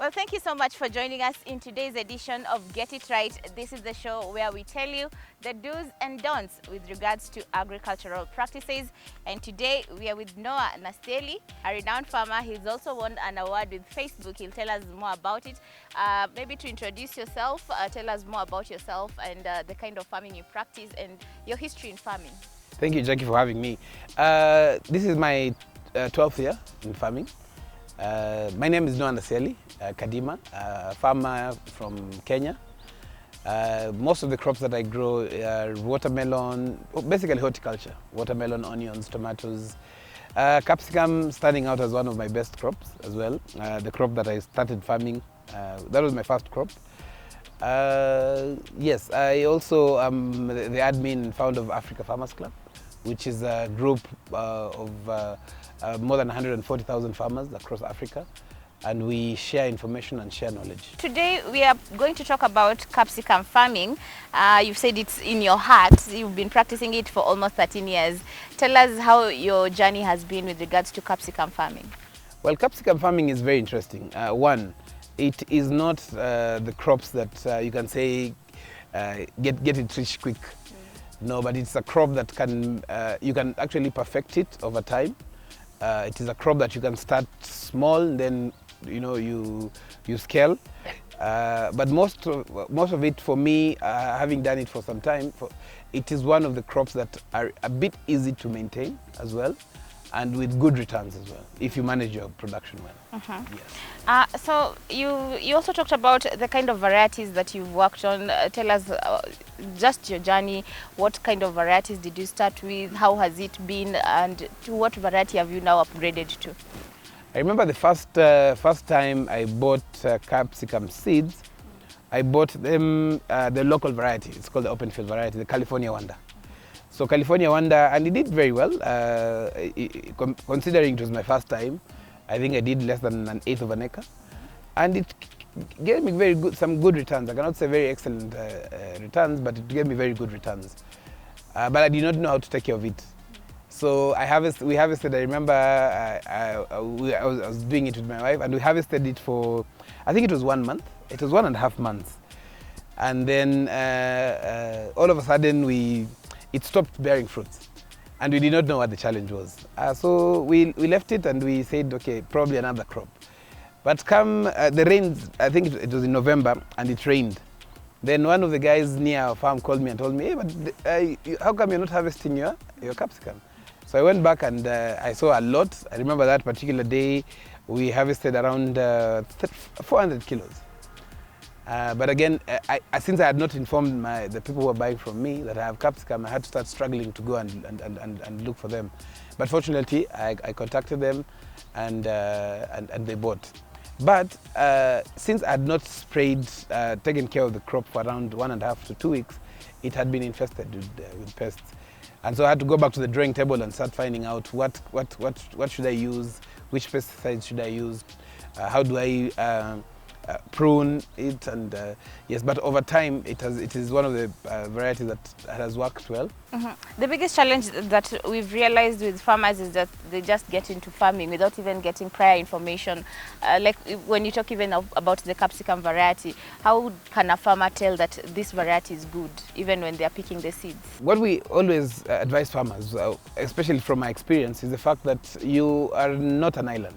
Well, thank you so much for joining us in today's edition of Get It Right. This is the show where we tell you the do's and don'ts with regards to agricultural practices. And today we are with Noah Nasteli, a renowned farmer. He's also won an award with Facebook. He'll tell us more about it. Maybe to introduce yourself, tell us more about yourself and the kind of farming you practice and your history in farming. Thank you, Jackie, for having me. This is my 12th year in farming. My name is Noah Nasteli Kadima, a farmer from Kenya. Most of the crops that I grow are watermelon, basically horticulture, watermelon, onions, tomatoes. Capsicum standing out as one of my best crops as well. The crop that I started farming, that was my first crop. Yes, I also am the admin and founder of Africa Farmers Club, which is a group of more than 140,000 farmers across Africa, and we share information and share knowledge. Today we are going to talk about capsicum farming. You've said it's in your heart. You've been practicing it for almost 13 years. Tell us how your journey has been with regards to capsicum farming. Well, capsicum farming is very interesting. One, it is not the crops that you can say get it rich quick. No, but it's a crop that can you can actually perfect it over time. It is a crop that you can start small, then you scale. But most of it, for me, having done it for some time, it is one of the crops that are a bit easy to maintain as well, and with good returns as well, if you manage your production well. Yes. So you also talked about the kind of varieties that you've worked on. Tell us just your journey. What kind of varieties did you start with? How has it been? And to what variety have you now upgraded to? I remember the first time I bought capsicum seeds. I bought them the local variety. It's called the open field variety, the California Wonder. So California Wonder, and it did very well. Considering it was my first time, I think I did less than 1/8 of an acre, and it gave me some good returns. I cannot say very excellent returns, but it gave me very good returns. But I did not know how to take care of it. So we harvested. I remember I was doing it with my wife, and we harvested it for, I think it was 1 month. It was 1.5 months, and then all of a sudden it stopped bearing fruits, and we did not know what the challenge was. So we left it, and we said, okay, probably another crop. But come the rains, I think it was in November, and it rained. Then one of the guys near our farm called me and told me, hey, but how come you're not harvesting your capsicum? So I went back and I saw a lot. I remember that particular day we harvested around 400 kilos. But again, since I had not informed the people who were buying from me that I have capsicum, I had to start struggling to go and look for them. But fortunately, I contacted them, and they bought. But since I had not sprayed, taken care of the crop for around 1.5 to 2 weeks, it had been infested with pests. And so I had to go back to the drawing table and start finding out what should I use, which pesticides should I use, how do I prune it, and yes, but over time it is one of the varieties that has worked well. The biggest challenge that we've realized with farmers is that they just get into farming without even getting prior information. Like when you talk even about the capsicum variety, how can a farmer tell that this variety is good even when they are picking the seeds? What we always advise farmers, especially from my experience, is the fact that you are not an island.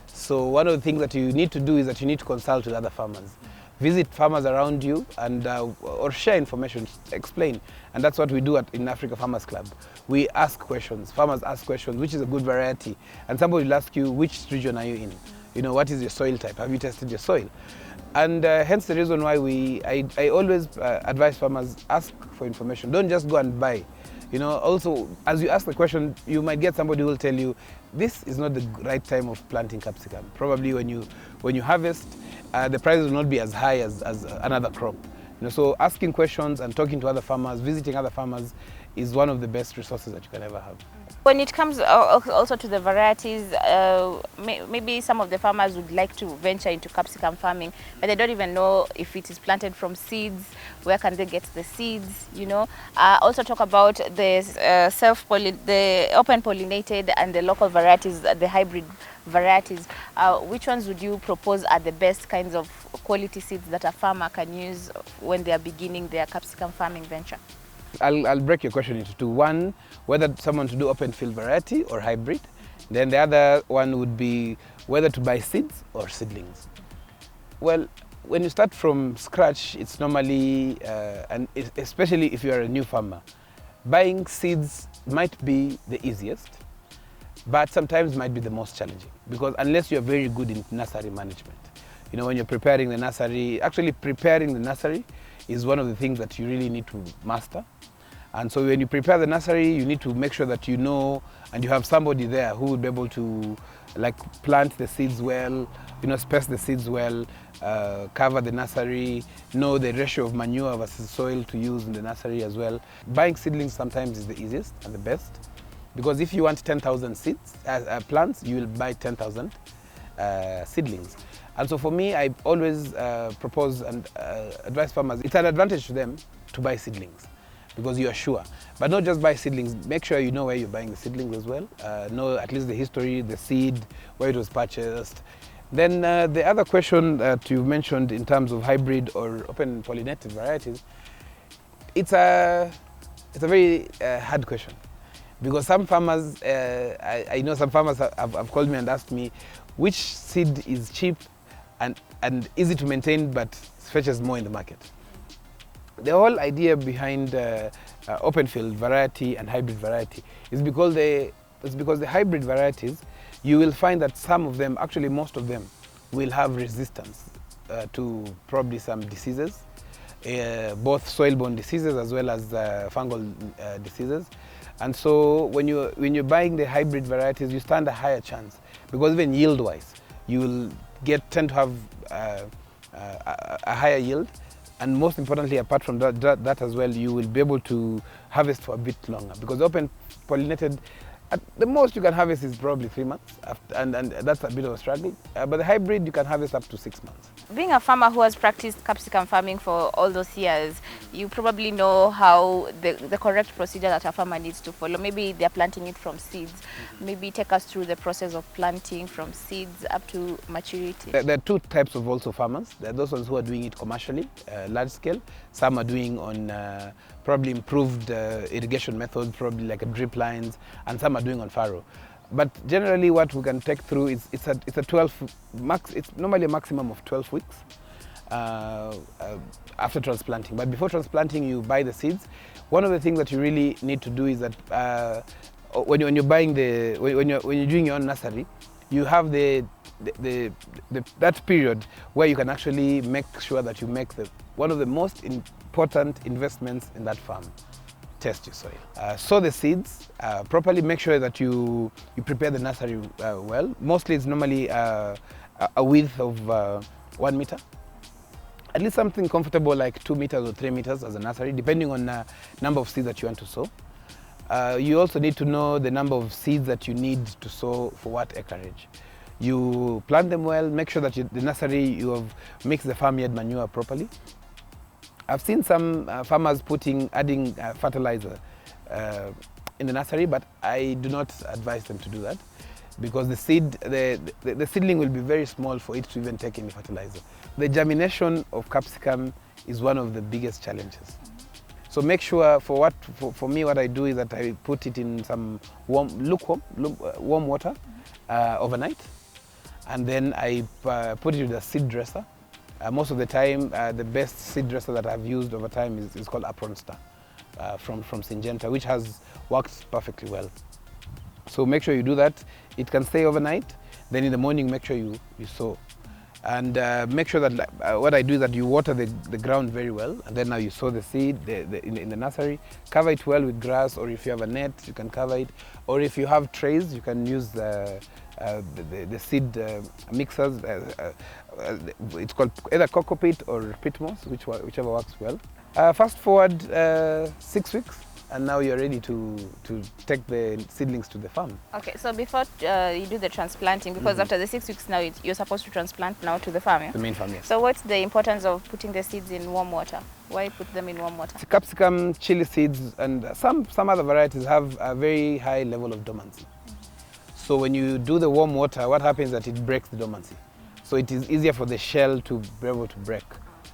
So one of the things that you need to do is that you need to consult with other farmers. Visit farmers around you and or share information, explain. And that's what we do in Africa Farmers Club. We ask questions. Farmers ask questions, which is a good variety? And somebody will ask you, which region are you in? What is your soil type? Have you tested your soil? And hence the reason why I always advise farmers, ask for information. Don't just go and buy. Also, as you ask the question, you might get somebody who will tell you, this is not the right time of planting capsicum. Probably when you harvest, the prices will not be as high as another crop. So asking questions and talking to other farmers, visiting other farmers is one of the best resources that you can ever have. When it comes also to the varieties, maybe some of the farmers would like to venture into capsicum farming, but they don't even know if it is planted from seeds, where can they get the seeds, Also talk about the the open pollinated and the local varieties, the hybrid varieties, which ones would you propose are the best kinds of quality seeds that a farmer can use when they are beginning their capsicum farming venture? I'll break your question into two. One, whether someone to do open field variety or hybrid. Then the other one would be whether to buy seeds or seedlings. Well, when you start from scratch, it's normally, and especially if you are a new farmer, buying seeds might be the easiest, but sometimes might be the most challenging, because unless you're very good in nursery management, you know, when you're preparing the nursery, actually preparing the nursery is one of the things that you really need to master. And so when you prepare the nursery, you need to make sure that you know and you have somebody there who will be able to like plant the seeds well, you know, space the seeds well, cover the nursery, know the ratio of manure versus soil to use in the nursery as well. Buying seedlings sometimes is the easiest and the best, because if you want 10,000 seeds, plants, you will buy 10,000 seedlings. And so for me, I always propose and advise farmers, it's an advantage to them to buy seedlings, because you are sure. But not just buy seedlings, make sure you know where you're buying the seedlings as well. Know at least the history, the seed, where it was purchased. Then the other question that you mentioned in terms of hybrid or open pollinated varieties, it's a very hard question. Because some farmers, I know some farmers have called me and asked me, which seed is cheap and easy to maintain but fetches more in the market? The whole idea behind open field variety and hybrid variety is because the hybrid varieties, you will find that some of them, actually most of them, will have resistance to probably some diseases, both soil-borne diseases as well as fungal diseases. And so when you're buying the hybrid varieties, you stand a higher chance, because even yield-wise, you will tend to have a higher yield. And most importantly, apart from that as well, you will be able to harvest for a bit longer, because open pollinated, at the most you can harvest is probably 3 months, and that's a bit of a struggle. But the hybrid, you can harvest up to 6 months. Being a farmer who has practiced capsicum farming for all those years, you probably know how the correct procedure that a farmer needs to follow. Maybe they're planting it from seeds. Maybe take us through the process of planting from seeds up to maturity. There are two types of also farmers. There are those ones who are doing it commercially, large scale. Some are doing on probably improved irrigation methods, probably like a drip lines, and some are doing on farrow. But generally, what we can take through is it's a 12 max. It's normally a maximum of 12 weeks after transplanting. But before transplanting, you buy the seeds. One of the things that you really need to do is that when you're buying when you're doing your own nursery, you have that period where you can actually make sure that you make one of the most important investments in that farm. Test your soil. Sow the seeds properly. Make sure that you prepare the nursery well. Mostly it's normally a width of 1 meter. At least something comfortable like 2 meters or 3 meters as a nursery, depending on the number of seeds that you want to sow. You also need to know the number of seeds that you need to sow for what acreage. You plant them well. Make sure that the nursery, you have mixed the farmyard manure properly. I've seen some farmers adding fertilizer in the nursery, but I do not advise them to do that, because the seedling will be very small for it to even take any fertilizer. The germination of capsicum is one of the biggest challenges. So make sure, for me, what I do is that I put it in some warm water overnight, and then I put it with a seed dresser. Most of the time, the best seed dresser that I've used over time is called Apron Star from Syngenta, which has worked perfectly well. So make sure you do that. It can stay overnight. Then in the morning, make sure you sow. And make sure that what I do is that you water the ground very well, and then now you sow the seed in the nursery. Cover it well with grass, or if you have a net, you can cover it. Or if you have trays, you can use the seed mixers. It's called either cocoa pit or pit moss, whichever works well. Fast forward 6 weeks, and now you're ready to take the seedlings to the farm. Okay, so before you do the transplanting, because after the 6 weeks now, you're supposed to transplant now to the farm, yeah? The main farm, yes. So what's the importance of putting the seeds in warm water? Why put them in warm water? Capsicum, chili seeds, and some other varieties have a very high level of dormancy. So when you do the warm water, what happens is that it breaks the dormancy. So it is easier for the shell to be able to break.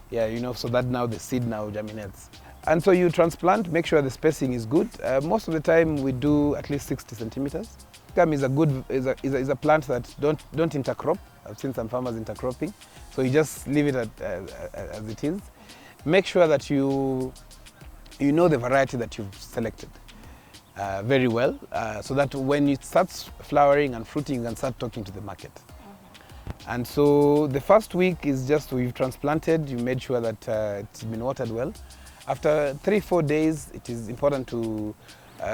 Yeah, you know, so that now the seed now germinates. And so you transplant, make sure the spacing is good. Most of the time we do at least 60 centimeters. Capsicum is a plant that don't intercrop. I've seen some farmers intercropping. So you just leave it as it is. Make sure that you know the variety that you've selected very well, so that when it starts flowering and fruiting, you can start talking to the market. And so the first week is just we've transplanted, you made sure that it's been watered well. After 3-4 days, it is important to,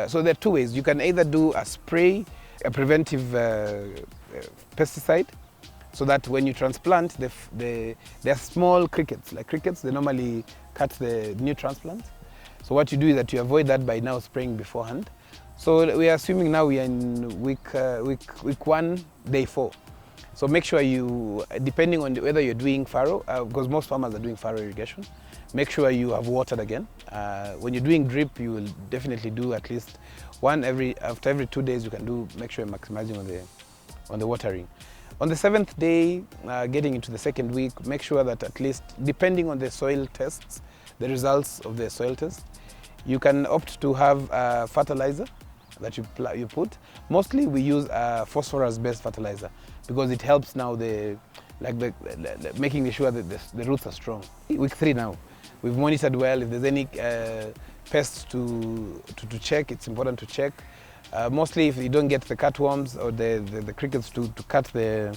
so there are two ways. You can either do a spray, a preventive pesticide, so that when you transplant, they're small crickets. Like crickets, they normally cut the new transplants. So what you do is that you avoid that by now spraying beforehand. So we are assuming now we are in week 1, day 4. So make sure you, depending on whether you're doing farrow, because most farmers are doing farrow irrigation, make sure you have watered again. When you're doing drip, you will definitely do at least one after every 2 days. You can do, make sure you're maximizing on the watering. On the 7th day, getting into the 2nd week, make sure that at least, depending on the soil tests, the results of the soil test, you can opt to have fertilizer that you put. Mostly we use phosphorus-based fertilizer because it helps now making sure that the roots are strong. Week 3 now, we've monitored well. If there's any pests to check, it's important to check. Mostly if you don't get the cutworms or the crickets to cut the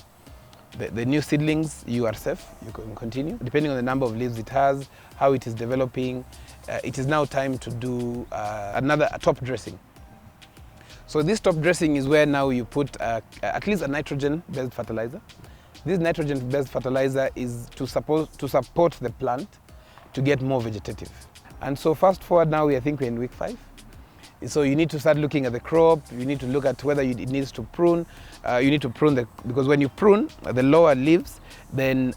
new seedlings, you are safe, you can continue. Depending on the number of leaves it has, how it is developing, it is now time to do a top dressing. So this top dressing is where now you put at least a nitrogen-based fertilizer. This nitrogen-based fertilizer is to support the plant to get more vegetative. And so fast forward now, I think we're in week 5. So you need to start looking at the crop, you need to look at whether it needs to prune. You need to prune, because when you prune the lower leaves, then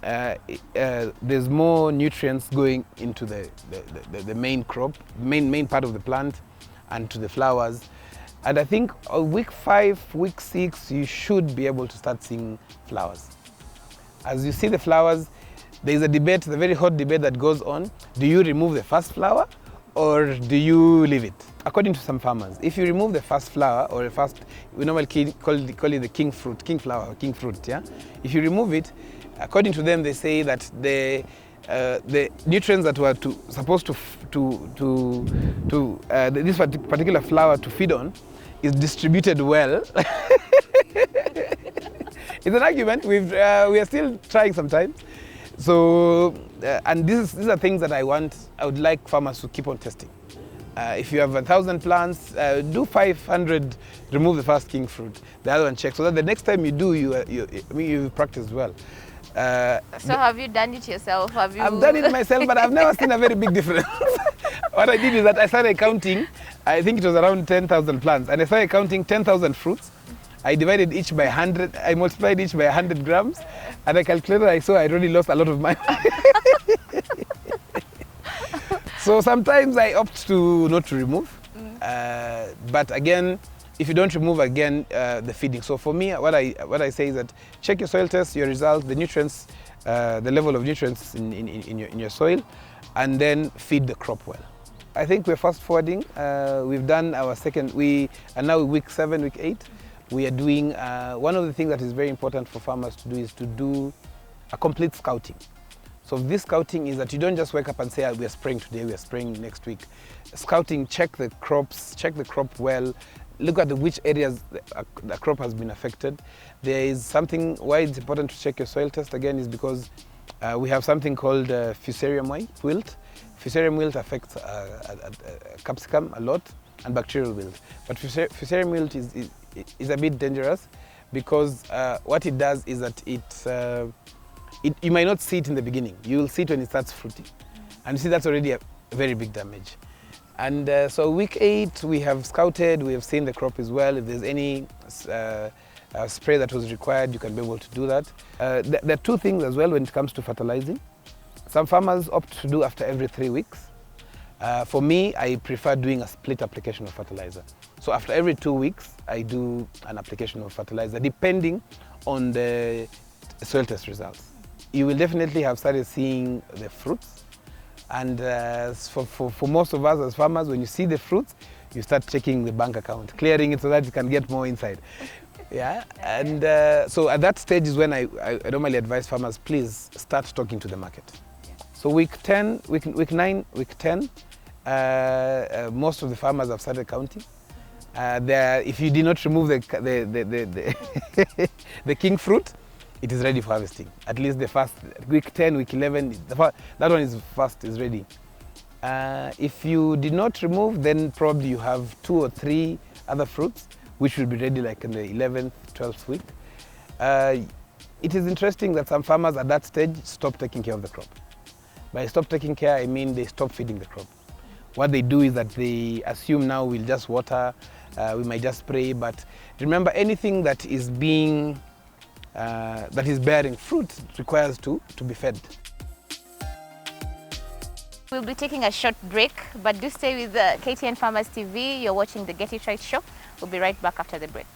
there's more nutrients going into the main crop, main part of the plant and to the flowers. And I think week 5, week 6, you should be able to start seeing flowers. As you see the flowers, there's a debate, a very hot debate that goes on. Do you remove the first flower or do you leave it? According to some farmers, if you remove the first flower or the first, we normally call it the king flower or king fruit, yeah? If you remove it, according to them, they say that the nutrients that were supposed to this particular flower to feed on is distributed well. It's an argument. We are still trying sometimes. So, and these are things that I would like farmers to keep on testing. If you have 1,000 plants, do 500, remove the first king fruit, the other one check, so that the next time you do, you practice well. So have you done it yourself? I've done it myself, but I've never seen a very big difference. What I did is that I started counting, I think it was around 10,000 plants, and I started counting 10,000 fruits. I divided each by 100, I multiplied each by 100 grams, and I calculated, I saw I already lost a lot of money. So sometimes I opt to not to remove, but again, if you don't remove again, the feeding. So for me, what I say is that check your soil test, your results, the nutrients, the level of nutrients in your soil, and then feed the crop well. I think we're fast forwarding. We've done our second. We are now week 7, week 8. We are doing one of the things that is very important for farmers to do is to do a complete scouting. So this scouting is that you don't just wake up and say, we are spraying today, we are spraying next week. Scouting, check the crops, check the crop well, look at which areas the crop has been affected. There is something, why it's important to check your soil test again is because we have something called fusarium wilt. Fusarium wilt affects capsicum a lot, and bacterial wilt. But fusarium wilt is a bit dangerous because what it does is that you might not see it in the beginning. You will see it when it starts fruiting. And you see that's already a very big damage. And so week 8, we have scouted, we have seen the crop as well. If there's any spray that was required, you can be able to do that. There are two things as well when it comes to fertilizing. Some farmers opt to do after every 3 weeks. For me, I prefer doing a split application of fertilizer. So after every 2 weeks, I do an application of fertilizer, depending on the soil test results. You will definitely have started seeing the fruits. And for most of us as farmers, when you see the fruits, you start checking the bank account, clearing it so that you can get more inside. Yeah, and so at that stage is when I normally advise farmers, please start talking to the market. So week 10, week 9, week 10, most of the farmers have started counting. If you did not remove the king fruit, it is ready for harvesting. At least the first, week 10, week 11, that one is first, is ready. If you did not remove, then probably you have 2 or 3 other fruits, which will be ready like in the 11th, 12th week. It is interesting that some farmers at that stage stop taking care of the crop. By stop taking care, I mean they stop feeding the crop. What they do is that they assume now we'll just water, we might just spray, but remember, anything that is being, that is bearing fruit requires to be fed. We'll be taking a short break, but do stay with KTN Farmers TV. You're watching the Get It Right show. We'll be right back after the break.